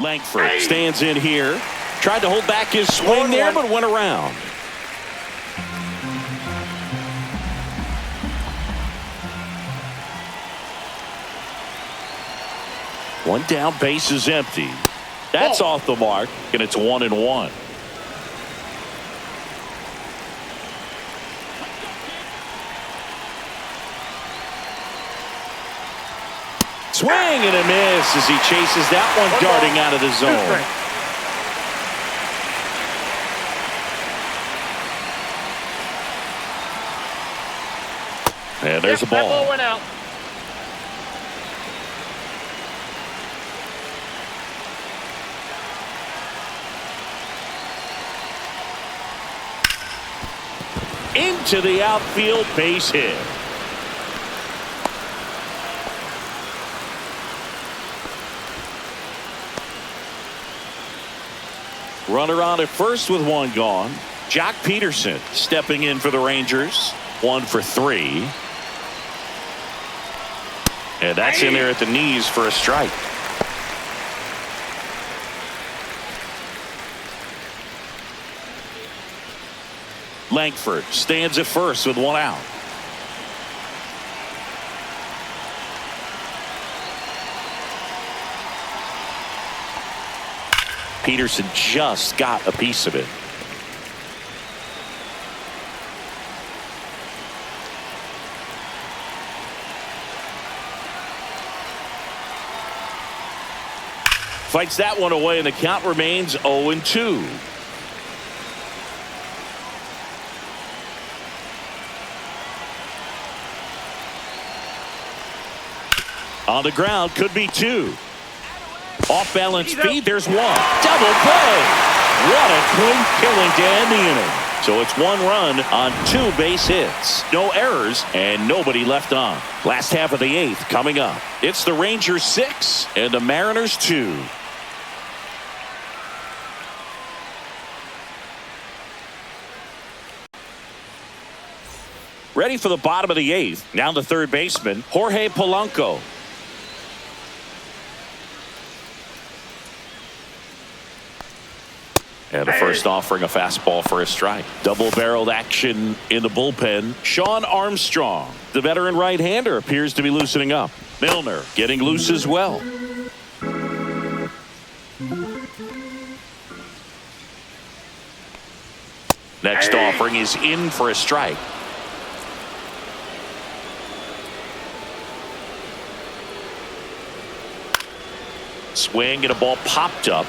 Langford stands in here. Tried to hold back his swing there, but went around. One down, base is empty. That's off the mark, and it's 1-1. Swing and a miss as he chases that one darting out of the zone. And there's a ball. That ball went out. Into the outfield, base hit. Runner on at first with one gone. Jock Peterson stepping in for the Rangers. 1 for 3. And that's in there at the knees for a strike. Langford stands at first with 1 out. Peterson just got a piece of it. Fights that one away, and the count remains 0-2. On the ground, could be 2. Off balance speed, there's 1. Double play. What a clean killing to end the inning. So it's 1 run on 2 base hits. No errors and nobody left on. Last half of the 8th coming up. It's the Rangers 6 and the Mariners 2. Ready for the bottom of the 8th. Now the third baseman, Jorge Polanco. And the first offering a fastball for a strike. Double-barreled action in the bullpen. Sean Armstrong, the veteran right-hander, appears to be loosening up. Milner getting loose as well. Next offering is in for a strike. Swing and a ball popped up.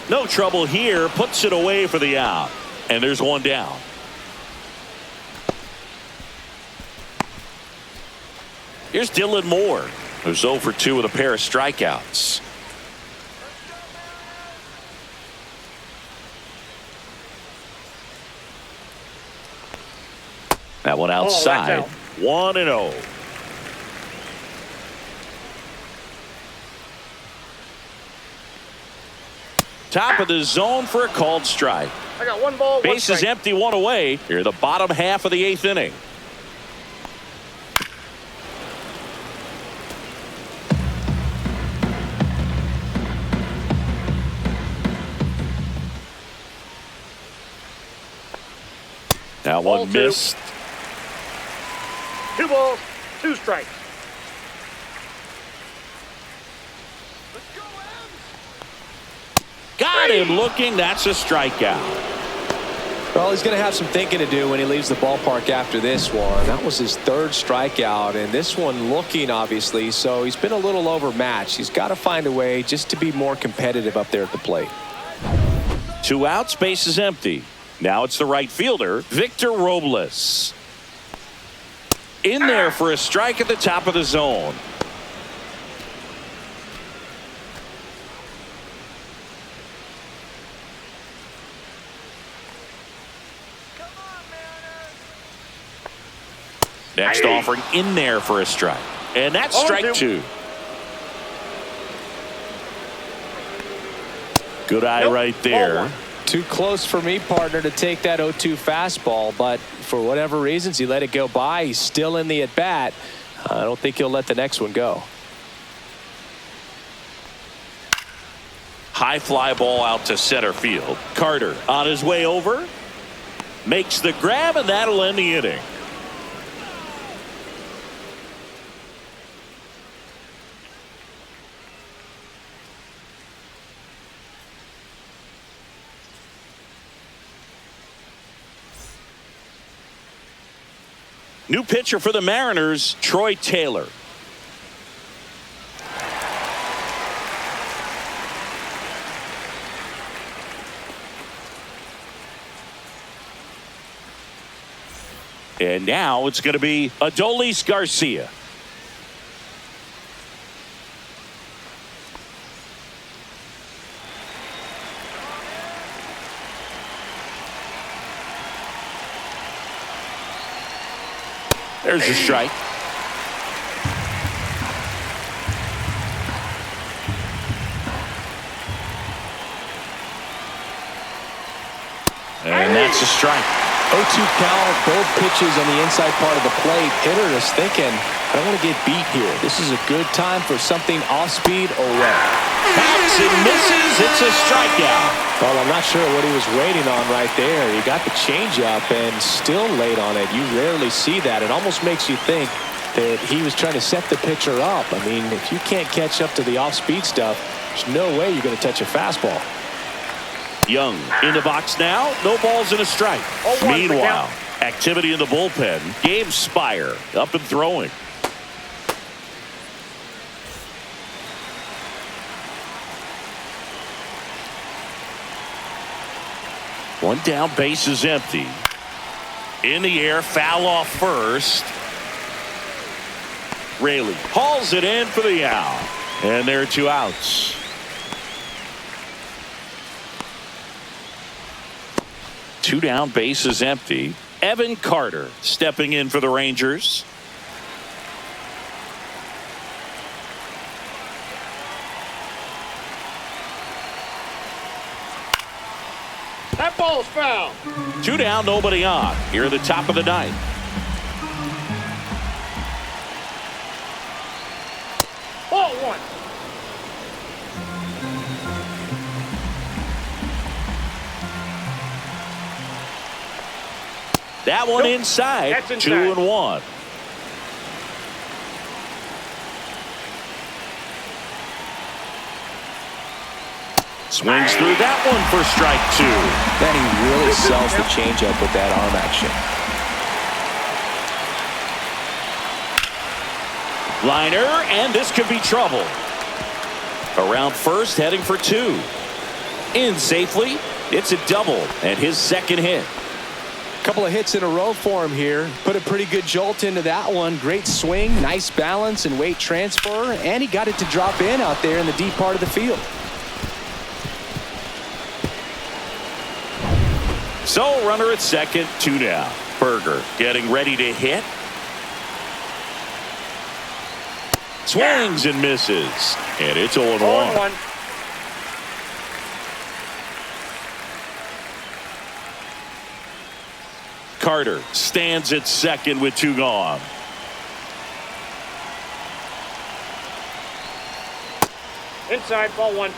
No trouble here. Puts it away for the out. And there's 1 down. Here's Dylan Moore, who's 0 for 2 with a pair of strikeouts. That one outside. out. 1-0. Top of the zone for a called strike. I got one ball, one Base is strike. empty, one away. Here, the bottom half of the 8th inning. That Ball one two. missed. 2 balls, 2 strikes. Got him looking. That's a strikeout. Well, he's going to have some thinking to do when he leaves the ballpark after this one. That was his 3rd strikeout, and this one looking, obviously, so he's been a little overmatched. He's got to find a way just to be more competitive up there at the plate. 2 outs, base is empty. Now it's the right fielder, Victor Robles. In there for a strike at the top of the zone. Next offering in there for a strike. And that's strike 2. Good eye right there. Too close for me, partner, to take that 0-2 fastball, but for whatever reasons, he let it go by. He's still in the at-bat. I don't think he'll let the next one go. High fly ball out to center field. Carter on his way over. Makes the grab, and that'll end the inning. New pitcher for the Mariners, Troy Taylor. And now it's going to be Adolis Garcia. There's a strike. And that's a strike. 0-2 count, both pitches on the inside part of the plate. Hitter is thinking, I don't want to get beat here. This is a good time for something off-speed away. Backs and misses. It's a strikeout. Well, I'm not sure what he was waiting on right there. He got the changeup and still late on it. You rarely see that. It almost makes you think that he was trying to set the pitcher up. I mean, if you can't catch up to the off-speed stuff, there's no way you're going to touch a fastball. Young in the box now. No balls and a strike. 0-1 Meanwhile, activity in the bullpen. Gabe Spire up and throwing. One down, base is empty. In the air, foul off first. Raley hauls it in for the out. And there are 2 outs. Two down, base is empty. Evan Carter stepping in for the Rangers. That ball's foul. 2 down, nobody on. Here at the top of the 9th. Ball 1. That one Nope. inside. That's inside. 2-1. Swings through that one for strike 2. Then he really sells the changeup with that arm action. Liner, and this could be trouble. Around first, heading for 2. In safely. It's a double and his second hit. Couple of hits in a row for him here. Put a pretty good jolt into that one. Great swing, nice balance and weight transfer, and he got it to drop in out there in the deep part of the field. So runner at second, 2 down. Berger getting ready to hit. Swings and misses. And it's 0-1. 0-1. Carter stands at second with 2 gone. Inside, ball 1.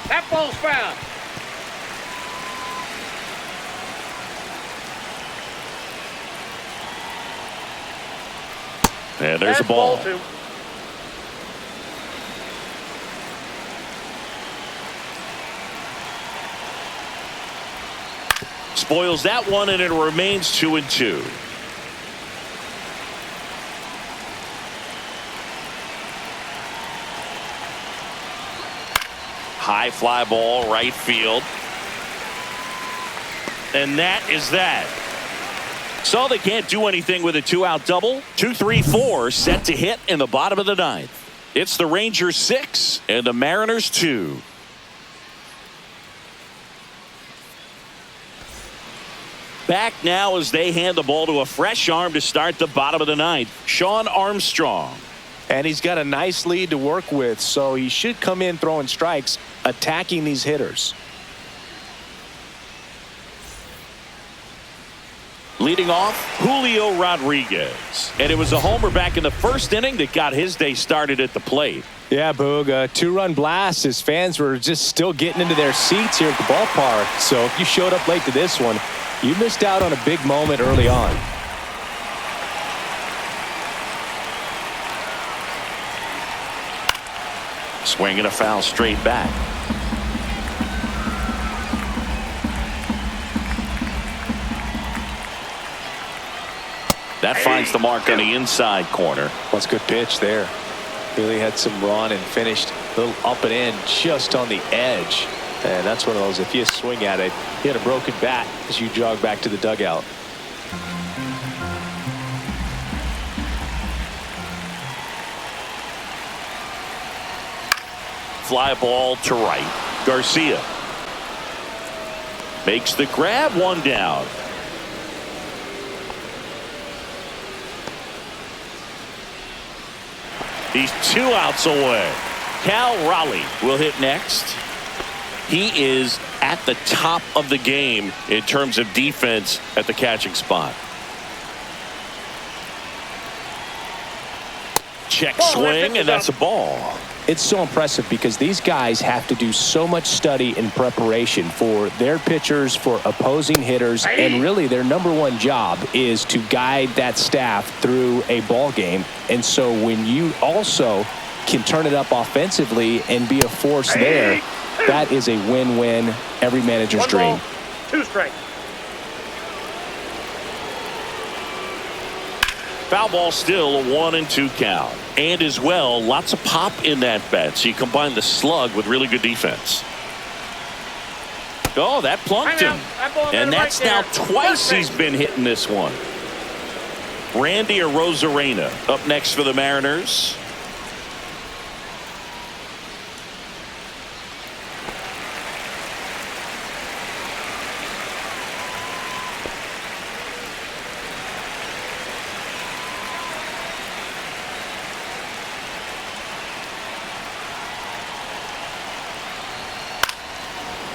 That ball's foul. And there's That's a ball. ball 2. Spoils that one, and it remains 2-2. High fly ball, right field. And that is that. So they can't do anything with a 2-out double. 2-3-4 set to hit in the bottom of the 9th. It's the Rangers 6 and the Mariners 2. Back now as they hand the ball to a fresh arm to start the bottom of the 9th. Sean Armstrong. And he's got a nice lead to work with, so he should come in throwing strikes, attacking these hitters. Leading off, Julio Rodriguez. And it was a homer back in the first inning that got his day started at the plate. Yeah, Boog, a 2-run blast. His fans were just still getting into their seats here at the ballpark. So if you showed up late to this one, you missed out on a big moment early on. Swinging a foul straight back. That finds the mark on the inside corner. That's a good pitch there. Really had some run and finished a little up and in just on the edge. And that's one of those, if you swing at it, you had a broken bat as you jog back to the dugout. Fly ball to right. Garcia makes the grab, 1 down. He's 2 outs away. Cal Raleigh will hit next. He is at the top of the game in terms of defense at the catching spot. Check swing, and that's a ball. It's so impressive because these guys have to do so much study and preparation for their pitchers, for opposing hitters, and really their #1 job is to guide that staff through a ball game. And so when you also can turn it up offensively and be a force there, that is a win-win, every manager's 1 dream. ball, 2 strikes. Foul ball, still a 1-2 count. And as well, lots of pop in that bat. So you combine the slug with really good defense. Oh, that plunked him. And that's now twice he's been hitting this one. Randy Arozarena up next for the Mariners.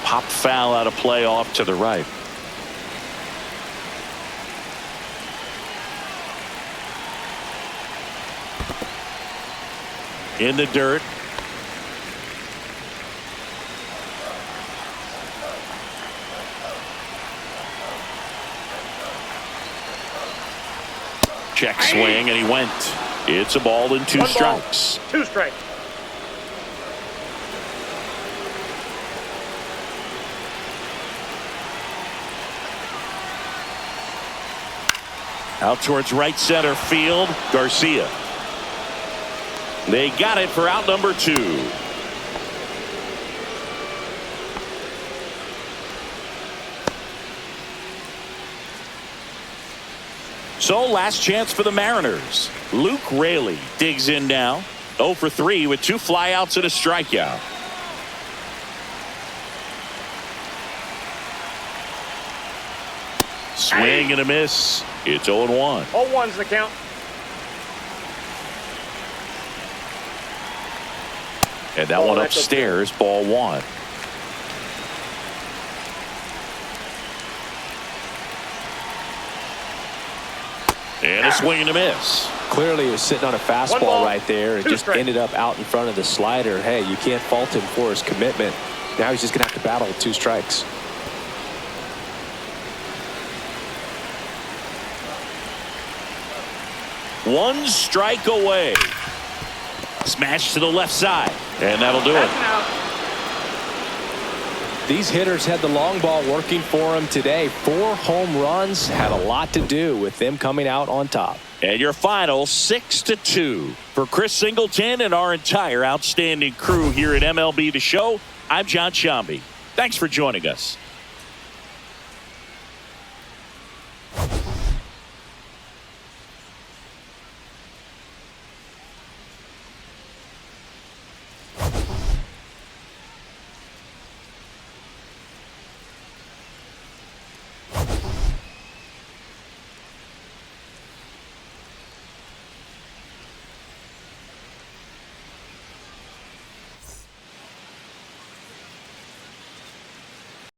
Pop foul out of play off to the right. In the dirt. Check swing, and he went. It's a ball and 2 strikes. 2 strikes. Out towards right center field, Garcia. They got it for out number 2. So last chance for the Mariners. Luke Raley digs in now. 0 for 3 with 2 flyouts and a strikeout. Swing and a miss. It's 0-1. 0-1's the count. And that one upstairs, ball 1. And a swing and a miss. Clearly he was sitting on a fastball right there and just strikes. ended up out in front of the slider. Hey, you can't fault him for his commitment. Now he's just going to have to battle with 2 strikes. One strike away. Smash to the left side. And that'll do it. These hitters had the long ball working for them today. 4 home runs had a lot to do with them coming out on top. And your final 6-2. For Chris Singleton and our entire outstanding crew here at MLB The Show, I'm John Shambi. Thanks for joining us.